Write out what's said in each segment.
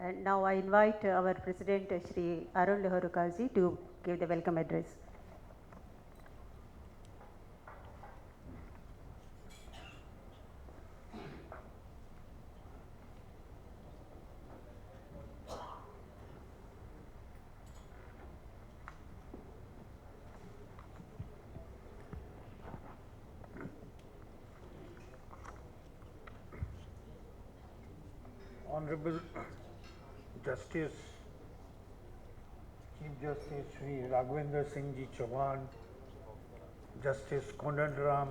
And now I invite our President Shri Arun Loharukalji to give the welcome address. Honorable Justice, Chief Justice Sri Raghavendra Singh Ji Chauhan, Justice Kondanram,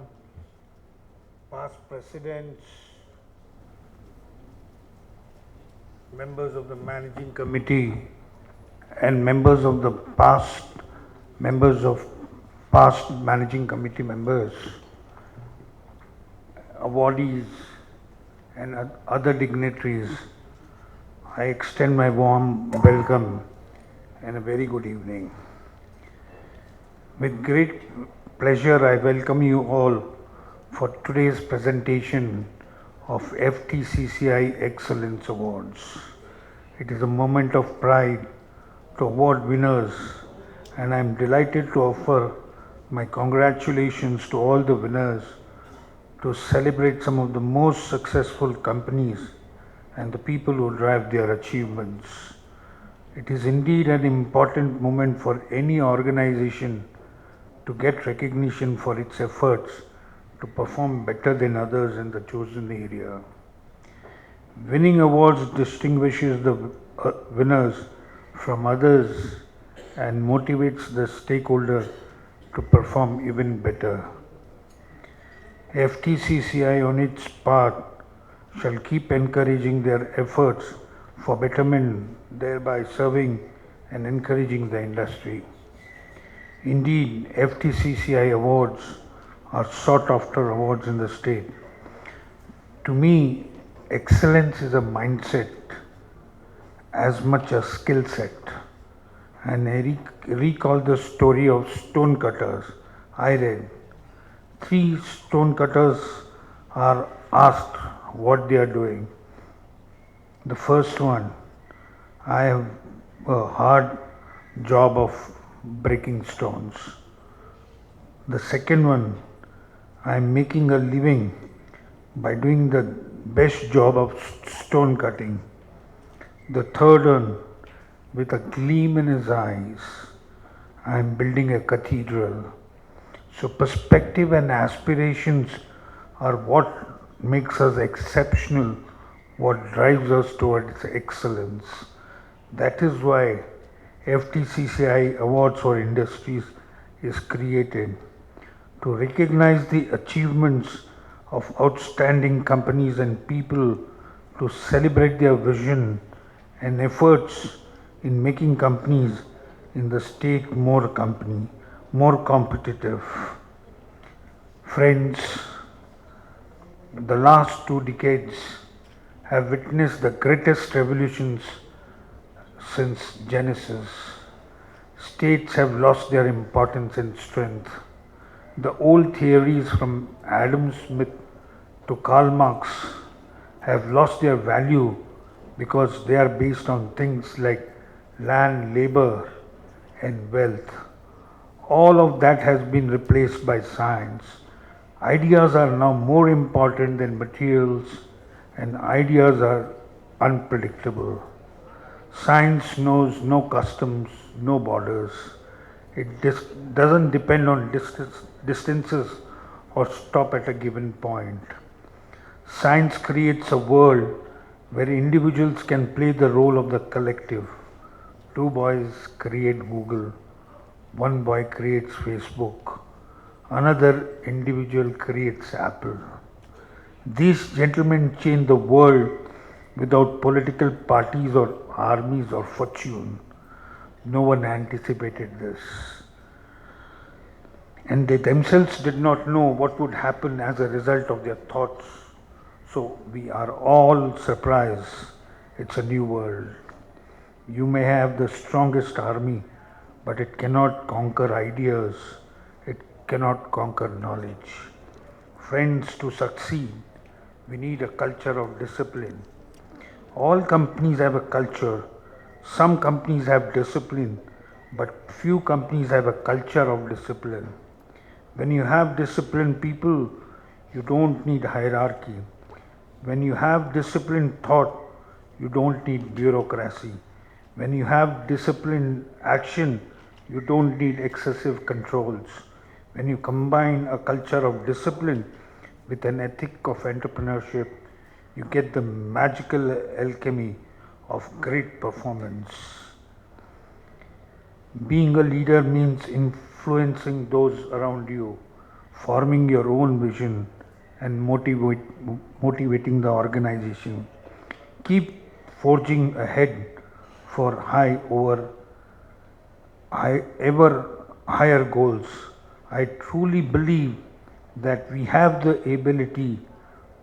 past presidents, members of the managing committee, and members of past managing committee members, awardees, and other dignitaries, I extend my warm welcome and a very good evening. With great pleasure, I welcome you all for today's presentation of FTCCI Excellence Awards. It is a moment of pride to award winners, and I am delighted to offer my congratulations to all the winners to celebrate some of the most successful companies and the people who drive their achievements. It is indeed an important moment for any organization to get recognition for its efforts to perform better than others in the chosen area. Winning awards distinguishes the winners from others and motivates the stakeholder to perform even better. FTCCI on its part shall keep encouraging their efforts for betterment, thereby serving and encouraging the industry. Indeed, FTCCI awards are sought after awards in the state. To me, excellence is a mindset as much as skill set. And I recall the story of stone cutters. I read 3 stone cutters are asked what they are doing. The first one, I have a hard job of breaking stones. The second one, I am making a living by doing the best job of stone cutting. The third one, with a gleam in his eyes, I am building a cathedral. So perspective and aspirations are what makes us exceptional, what drives us towards excellence. That is why FTCCI Awards for Industries is created to recognize the achievements of outstanding companies and people, to celebrate their vision and efforts in making companies in the state more competitive. Friends, the last 2 decades have witnessed the greatest revolutions since Genesis. States have lost their importance and strength. The old theories from Adam Smith to Karl Marx have lost their value because they are based on things like land, labor, and wealth. All of that has been replaced by science. Ideas are now more important than materials, and ideas are unpredictable. Science knows no customs, no borders. It doesn't depend on distances or stop at a given point. Science creates a world where individuals can play the role of the collective. 2 boys create Google, 1 boy creates Facebook, another individual creates Apple. These gentlemen change the world without political parties or armies or fortune. No one anticipated this. And they themselves did not know what would happen as a result of their thoughts. So we are all surprised. It's a new world. You may have the strongest army, but it cannot conquer ideas. It cannot conquer knowledge. Friends, to succeed, we need a culture of discipline. All companies have a culture. Some companies have discipline, but few companies have a culture of discipline. When you have disciplined people, you don't need hierarchy. When you have disciplined thought, you don't need bureaucracy. When you have disciplined action, you don't need excessive controls. When you combine a culture of discipline with an ethic of entrepreneurship, you get the magical alchemy of great performance. Being a leader means influencing those around you, forming your own vision, and motivating the organization. Keep forging ahead for ever higher goals. I truly believe that we have the ability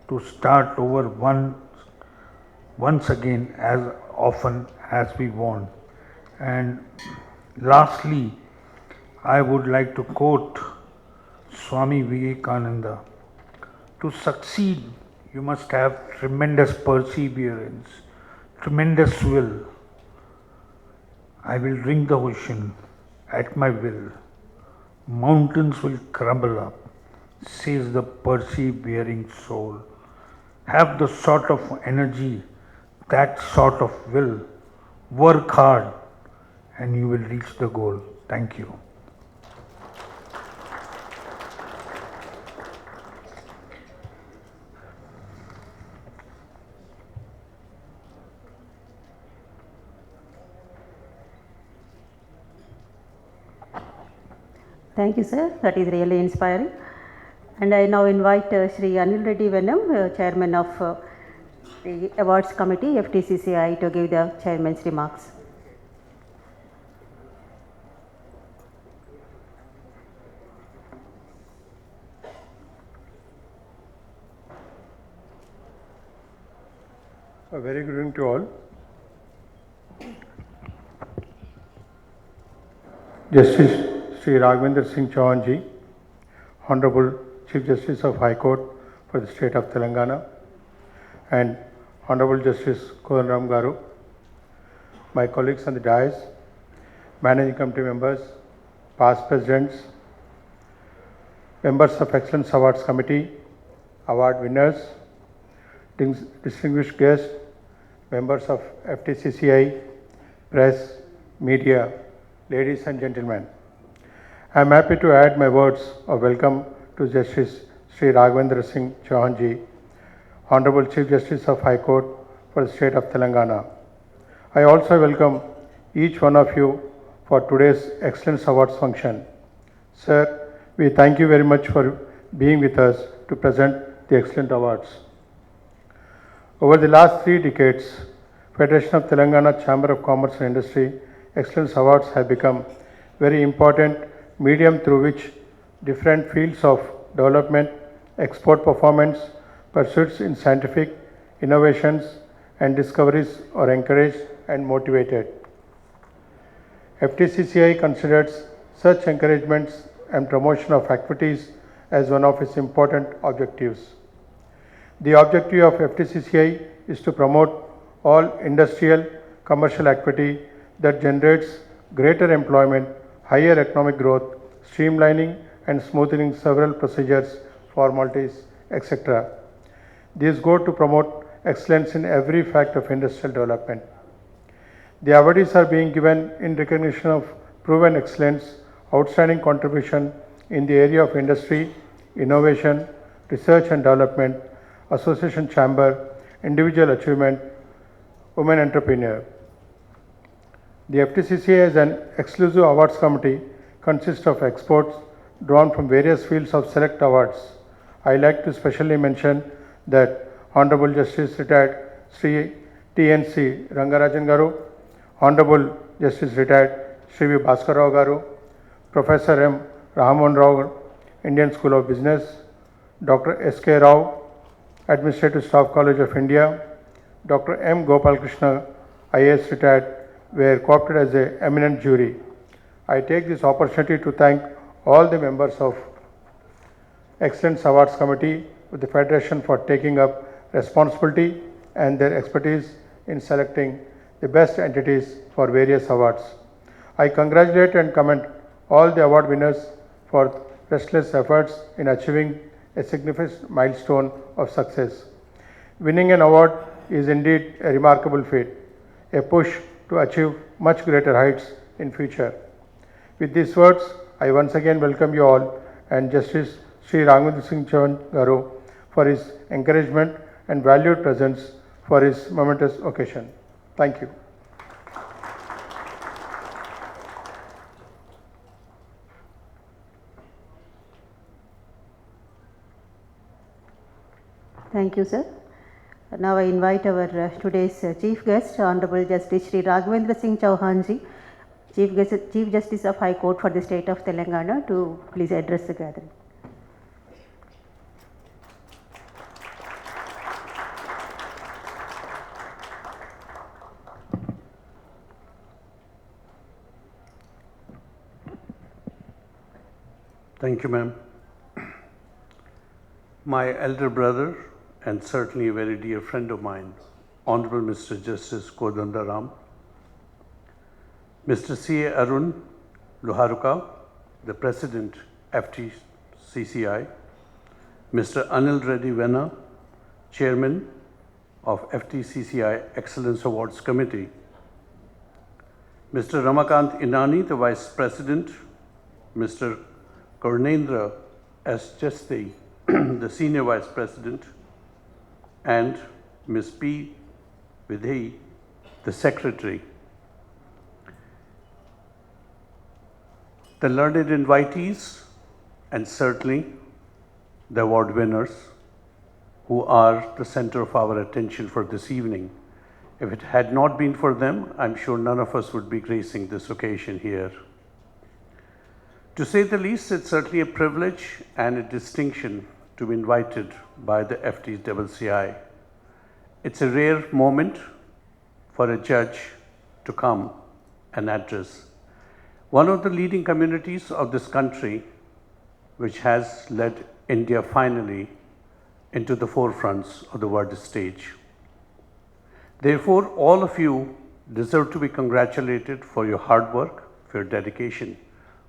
to start over once again as often as we want. And lastly, I would like to quote Swami Vivekananda. To succeed, you must have tremendous perseverance, tremendous will. I will drink the ocean at my will. Mountains will crumble up, says the persevering soul. Have the sort of energy, that sort of will. Work hard and you will reach the goal. Thank you. Thank you, sir. That is really inspiring. And I now invite Shri Anil Reddy Venam, Chairman of the Awards Committee, FTCCI, to give the Chairman's remarks. A very good evening to all. Justice Sri Raghavendra Singh Chauhan ji, Honorable Chief Justice of High Court for the State of Telangana, and Honorable Justice Kodandaram Garu, my colleagues on the dais, Managing Committee members, past presidents, members of Excellence Awards Committee, award winners, distinguished guests, members of FTCCI, press, media, ladies and gentlemen. I am happy to add my words of welcome to Justice Sri Raghavendra Singh Chauhan ji, Honorable Chief Justice of High Court for the State of Telangana. I also welcome each one of you for today's Excellence Awards function. Sir, we thank you very much for being with us to present the Excellent Awards. Over the last 3 decades, Federation of Telangana Chamber of Commerce and Industry Excellence Awards have become very important medium through which different fields of development, export performance, pursuits in scientific innovations and discoveries are encouraged and motivated. FTCCI considers such encouragements and promotion of activities as one of its important objectives. The objective of FTCCI is to promote all industrial, commercial activity that generates greater employment, higher economic growth, streamlining and smoothing several procedures, formalities, etc. These go to promote excellence in every fact of industrial development. The awardees are being given in recognition of proven excellence, outstanding contribution in the area of industry, innovation, research and development, association chamber, individual achievement, women entrepreneur. The FTCCI as an exclusive awards committee consists of experts drawn from various fields of select awards. I like to specially mention that Honorable Justice Retired Sri TNC Rangarajan Garu, Honorable Justice Retired Sri V. Bhaskar Rao Garu, Professor M. Rahamohan Rao, Indian School of Business, Dr. S.K. Rao, Administrative Staff College of India, Dr. M. Gopal Krishna, IAS Retired, were co-opted as an eminent jury. I take this opportunity to thank all the members of Excellence Awards Committee with the Federation for taking up responsibility and their expertise in selecting the best entities for various awards. I congratulate and commend all the award winners for restless efforts in achieving a significant milestone of success. Winning an award is indeed a remarkable feat, a push to achieve much greater heights in future. With these words, I once again welcome you all and Justice Sri Raghavendra Singh Chauhan Garu for his encouragement and valued presence for his momentous occasion. Thank you. Thank you, sir. Now I invite our today's Chief Guest, Honorable Justice Sri Raghavendra Singh Chauhan ji, Chief Justice of High Court for the State of Telangana, to please address the gathering. Thank you, ma'am. My elder brother and certainly a very dear friend of mine, Honorable Mr. Justice Kodandaram, Mr. C.A. Arun Luharuka, the President, FTCCI, Mr. Anil Reddy Venna, Chairman of FTCCI Excellence Awards Committee, Mr. Ramakant Inani, the Vice President, Mr. Karnendra S. Jasti, the Senior Vice President, and Ms. P. Vidhi, the Secretary. The learned invitees and certainly the award winners who are the center of our attention for this evening. If it had not been for them, I'm sure none of us would be gracing this occasion here. To say the least, it's certainly a privilege and a distinction to be invited by the FTCCI. It's a rare moment for a judge to come and address one of the leading communities of this country, which has led India finally into the forefronts of the world stage. Therefore, all of you deserve to be congratulated for your hard work, for your dedication,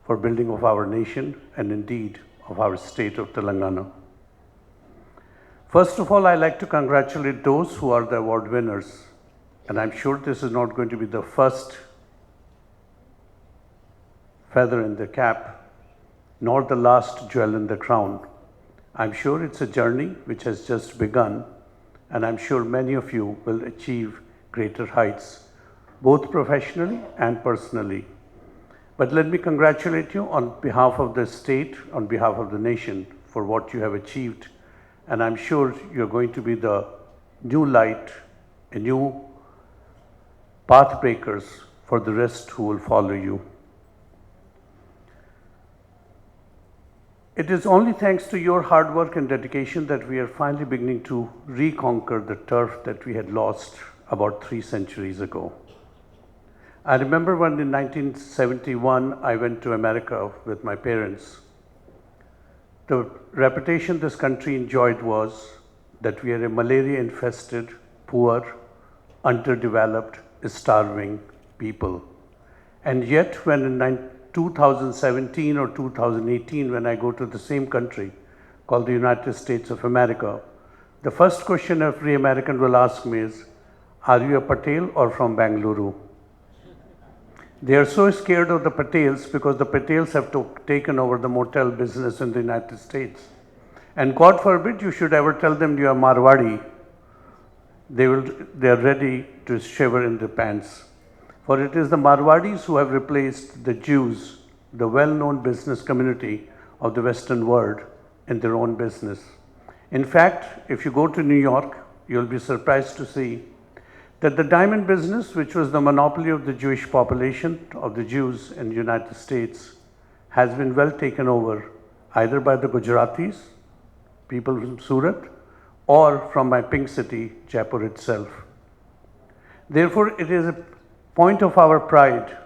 for building of our nation and indeed of our state of Telangana. First of all, I'd like to congratulate those who are the award winners, and I'm sure this is not going to be the first feather in the cap, nor the last jewel in the crown. I'm sure it's a journey which has just begun, and I'm sure many of you will achieve greater heights, both professionally and personally. But let me congratulate you on behalf of the state, on behalf of the nation, for what you have achieved. And I'm sure you're going to be the new light, a new path breakers for the rest who will follow you. It is only thanks to your hard work and dedication that we are finally beginning to reconquer the turf that we had lost about 3 centuries ago. I remember when in 1971 I went to America with my parents. The reputation this country enjoyed was that we are a malaria-infested, poor, underdeveloped, starving people. And yet when in 2017 or 2018, when I go to the same country called the United States of America, the first question every American will ask me is, are you a Patel or from Bengaluru? They are so scared of the Patels because the Patels have taken over the motel business in the United States. And God forbid you should ever tell them you are Marwadi. They are ready to shiver in their pants. For it is the Marwadis who have replaced the Jews, the well-known business community of the Western world, in their own business. In fact, if you go to New York, you'll be surprised to see that the diamond business, which was the monopoly of the Jewish population, of the Jews in the United States, has been well taken over either by the Gujaratis, people from Surat, or from my pink city, Jaipur itself. Therefore, it is a point of our pride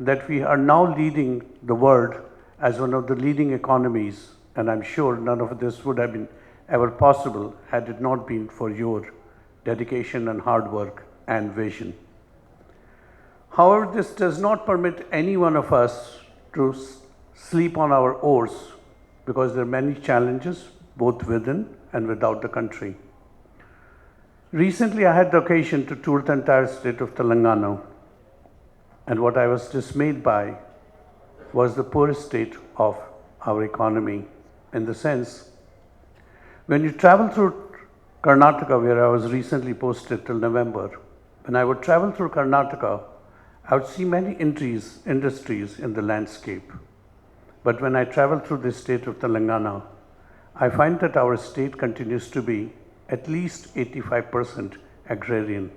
that we are now leading the world as one of the leading economies, and I'm sure none of this would have been ever possible had it not been for your dedication and hard work and vision. However, this does not permit any one of us to sleep on our oars because there are many challenges both within and without the country. Recently, I had the occasion to tour the entire state of Telangana, and what I was dismayed by was the poor state of our economy, in the sense, when you travel through Karnataka, where I was recently posted till November, when I would travel through Karnataka, I would see many industries in the landscape. But when I travel through the state of Telangana, I find that our state continues to be at least 85% agrarian.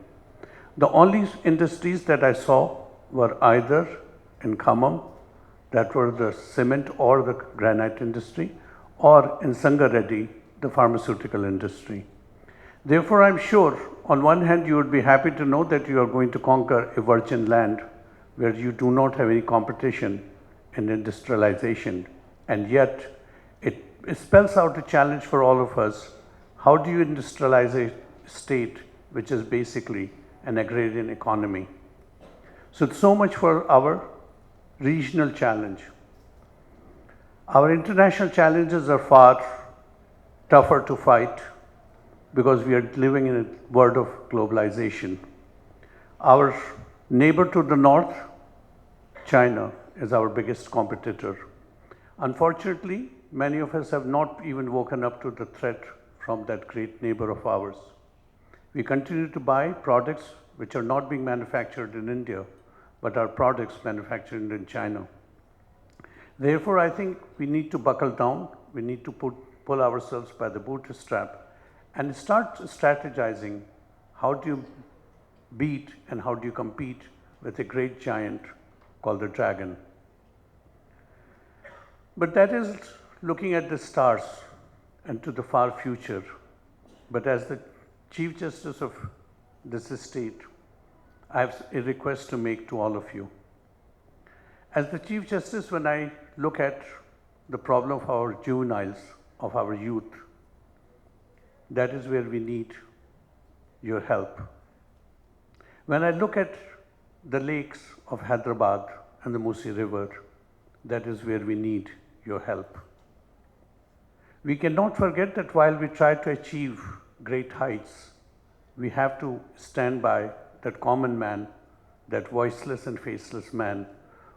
The only industries that I saw were either in Khammam, that were the cement or the granite industry, or in Sangareddy, the pharmaceutical industry. Therefore, I'm sure on one hand you would be happy to know that you are going to conquer a virgin land where you do not have any competition in industrialization, and yet it spells out a challenge for all of us. How do you industrialize a state which is basically an agrarian economy? So much for our regional challenge. Our international challenges are far tougher to fight because we are living in a world of globalization. Our neighbor to the north, China, is our biggest competitor. Unfortunately, many of us have not even woken up to the threat from that great neighbor of ours. We continue to buy products which are not being manufactured in India, but are products manufactured in China. Therefore, I think we need to buckle down. We need to pull ourselves by the bootstrap and start strategizing how do you beat and how do you compete with a great giant called the dragon. But that is looking at the stars and to the far future. But as the Chief Justice of this state, I have a request to make to all of you. As the Chief Justice, when I look at the problem of our juveniles, of our youth, that is where we need your help. When I look at the lakes of Hyderabad and the Musi River, that is where we need your help. We cannot forget that while we try to achieve great heights, we have to stand by that common man, that voiceless and faceless man,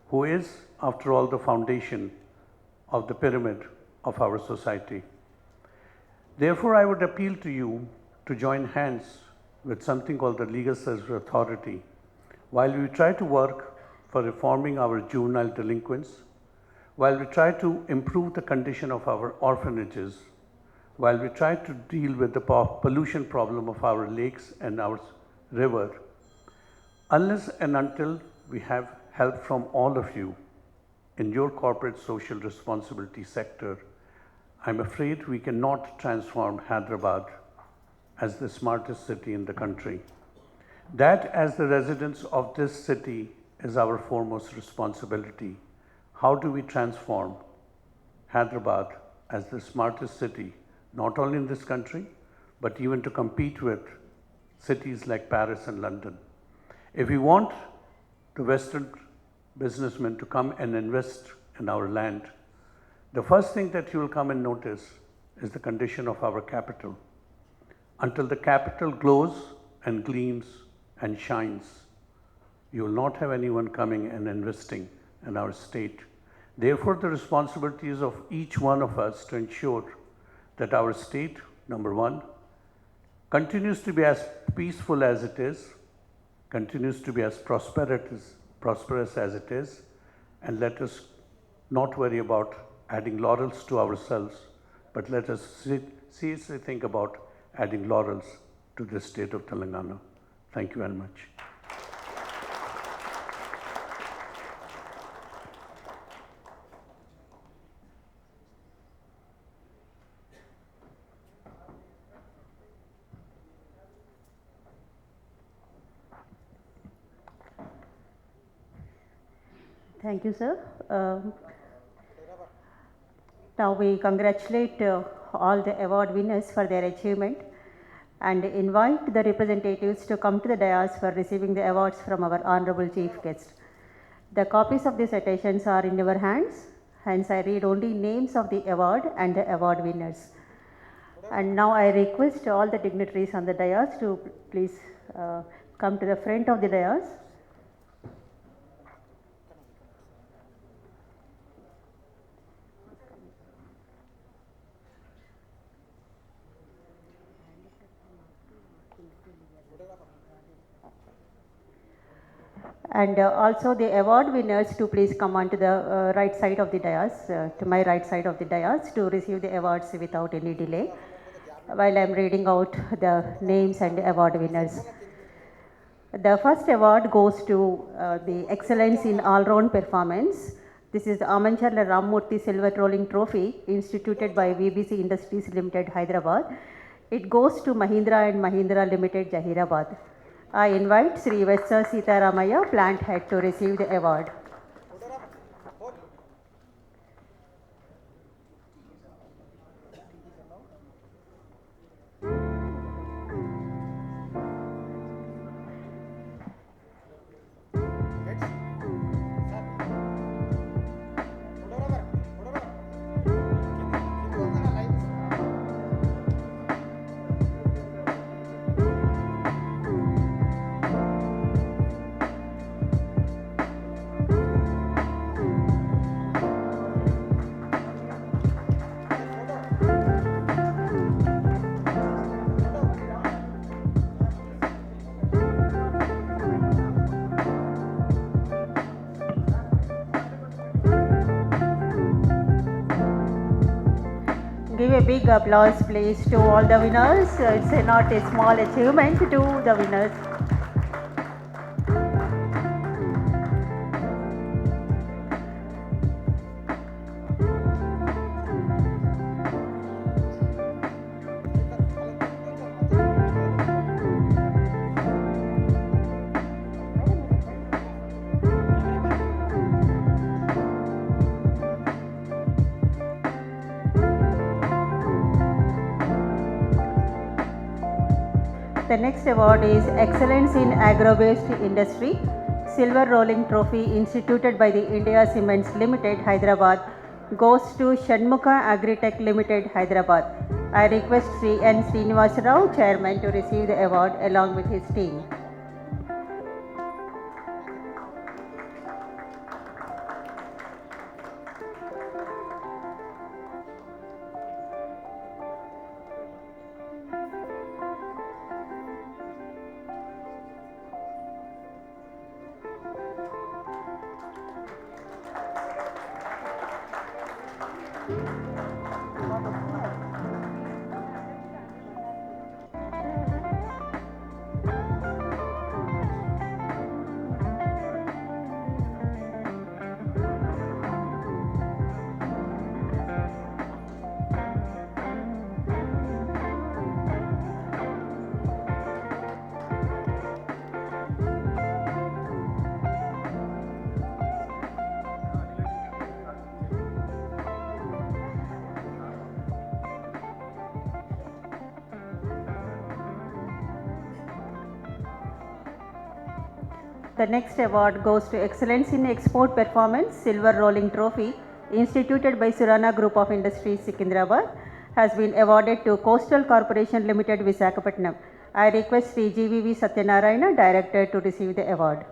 who is, after all, the foundation of the pyramid of our society. Therefore, I would appeal to you to join hands with something called the Legal Service Authority, while we try to work for reforming our juvenile delinquents, while we try to improve the condition of our orphanages, while we try to deal with the pollution problem of our lakes and our river, unless and until we have help from all of you in your corporate social responsibility sector, I'm afraid we cannot transform Hyderabad as the smartest city in the country. That, as the residents of this city, is our foremost responsibility. How do we transform Hyderabad as the smartest city, not only in this country, but even to compete with cities like Paris and London? If we want the Western businessmen to come and invest in our land, the first thing that you will come and notice is the condition of our capital. Until the capital glows and gleams and shines, you will not have anyone coming and investing in our state. Therefore, the responsibility is of each one of us to ensure that our state, number one, continues to be as peaceful as it is, continues to be as prosperous as it is, and let us not worry about adding laurels to ourselves, but let us seriously think about adding laurels to the state of Telangana. Thank you very much. Thank you, sir. Now we congratulate all the award winners for their achievement. and invite the representatives to come to the dais for receiving the awards from our honorable chief guest. The copies of the citations are in your hands, hence I read only names of the award and the award winners. And now I request all the dignitaries on the dais to please come to the front of the dais. And also the award winners to please come on to the right side of the dais, to my right side of the dais, to receive the awards without any delay, while I am reading out the names and the award winners. The first award goes to the Excellence in All-Round Performance. This is the Amancharla Rammurthy Silver Rolling Trophy instituted by VBC Industries Limited, Hyderabad. It goes to Mahindra and Mahindra Limited, Jahirabad. I invite Sri Vessa Sitaramaya, plant head, to receive the award. Give a big applause please to all the winners. It's not a small achievement to the winners. The next award is Excellence in Agro-Based Industry, Silver Rolling Trophy instituted by the India Cements Limited, Hyderabad, goes to Shanmukha Agritech Limited, Hyderabad. I request Sri N. Srinivasa Rao, Chairman, to receive the award along with his team. The next award goes to Excellence in Export Performance, Silver Rolling Trophy, instituted by Surana Group of Industries, Secunderabad, has been awarded to Coastal Corporation Limited, Visakhapatnam. I request Sri GVV Satyanarayana, Director, to receive the award.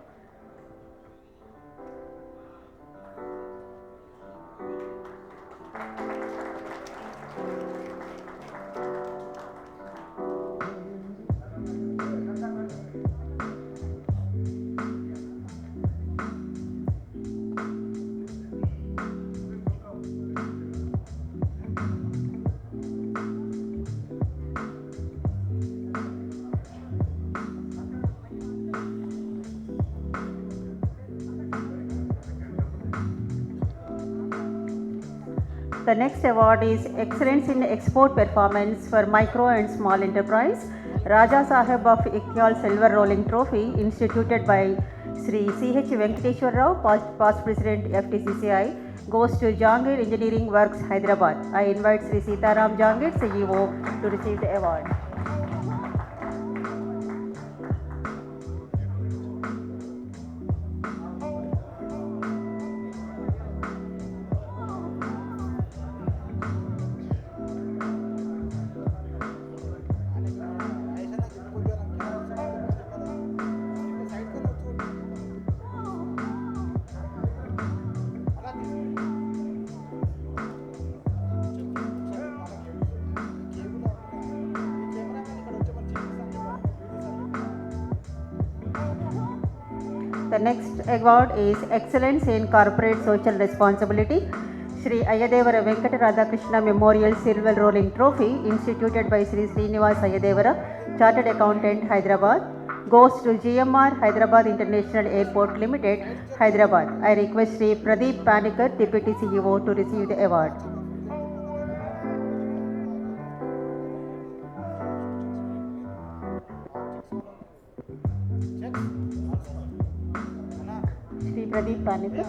The next award is Excellence in Export Performance for Micro and Small Enterprise, Raja Saheb of Ikyal Silver Rolling Trophy, instituted by Sri C.H. Venkateshwar Rao, past President FTCCI, goes to Jangir Engineering Works, Hyderabad. I invite Sri Sitaram Jangir, CEO, to receive the award. The next award is Excellence in Corporate Social Responsibility, Shri Ayadevara Venkata Radhakrishna Memorial Silver Rolling Trophy, instituted by Shri Srinivas Ayadevara, Chartered Accountant, Hyderabad, goes to GMR Hyderabad International Airport Limited, Hyderabad. I request Shri Pradeep Panikkar, Deputy CEO, to receive the award. Shri Pradeep Panikkar.